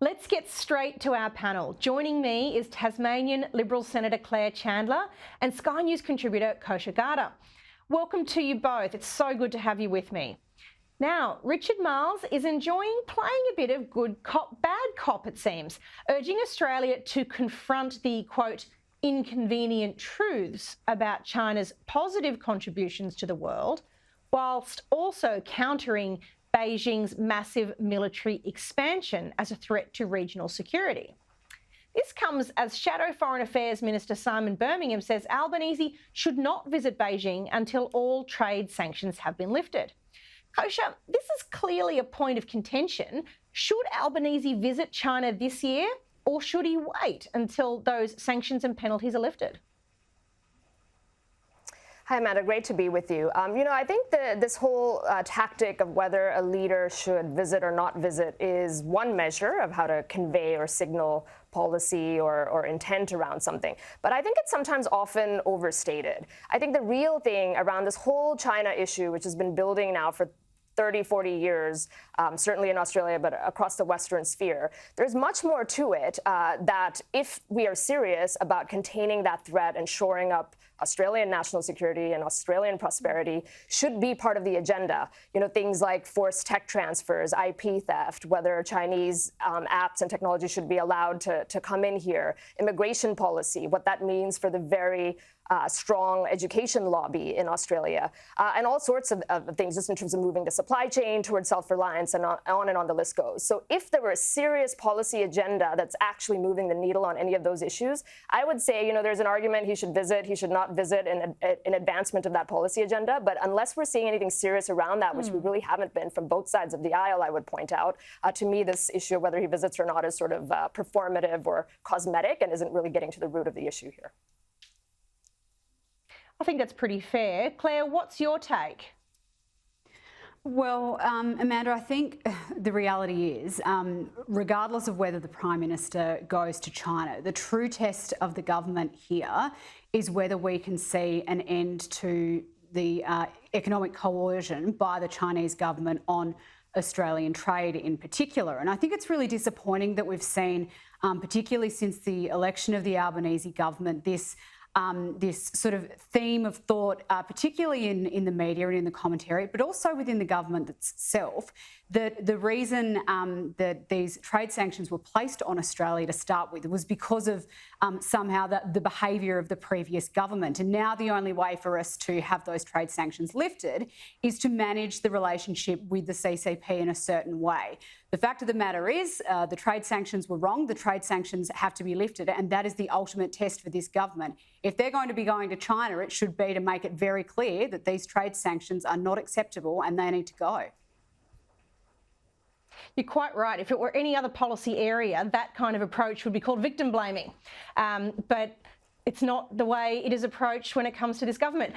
Let's get straight to our panel. Joining me is Tasmanian Liberal Senator Claire Chandler and Sky News contributor Kosha Garda. Welcome to you both. It's so good to have you with me. Now, Richard Marles is enjoying playing a bit of good cop, bad cop, it seems, urging Australia to confront the, quote, inconvenient truths about China's positive contributions to the world, whilst also countering Beijing's massive military expansion as a threat to regional security. This comes as Shadow Foreign Affairs Minister Simon Birmingham says Albanese should not visit Beijing until all trade sanctions have been lifted. Kosha, this is clearly a point of contention. Should Albanese visit China this year, or should he wait until those sanctions and penalties are lifted? Hi, Amanda. Great to be with you. I think this whole tactic of whether a leader should visit or not visit is one measure of how to convey or signal policy or intent around something. But I think it's sometimes often overstated. I think the real thing around this whole China issue, which has been building now for 30, 40 years, certainly in Australia, but across the Western sphere, there's much more to it that if we are serious about containing that threat and shoring up Australian national security and Australian prosperity should be part of the agenda. Things like forced tech transfers, IP theft, whether Chinese apps and technology should be allowed to come in here, immigration policy, what that means for the very strong education lobby in Australia, and all sorts of things just in terms of moving the supply chain towards self-reliance and on the list goes. So if there were a serious policy agenda that's actually moving the needle on any of those issues, I would say, there's an argument he should visit, he should not visit in advancement of that policy agenda. But unless we're seeing anything serious around that, which we really haven't been from both sides of the aisle, I would point out, to me, this issue of whether he visits or not is sort of performative or cosmetic and isn't really getting to the root of the issue here. I think that's pretty fair. Claire, what's your take? Well, Amanda, I think the reality is, regardless of whether the Prime Minister goes to China, the true test of the government here is whether we can see an end to the economic coercion by the Chinese government on Australian trade in particular. And I think it's really disappointing that we've seen, particularly since the election of the Albanese government, this sort of theme of thought, particularly in the media and in the commentary, but also within the government itself, that the reason that these trade sanctions were placed on Australia to start with was because of somehow the behaviour of the previous government. And now the only way for us to have those trade sanctions lifted is to manage the relationship with the CCP in a certain way. The fact of the matter is the trade sanctions were wrong. The trade sanctions have to be lifted, and that is the ultimate test for this government. If they're going to be going to China, it should be to make it very clear that these trade sanctions are not acceptable and they need to go. You're quite right. If it were any other policy area, that kind of approach would be called victim blaming. But it's not the way it is approached when it comes to this government.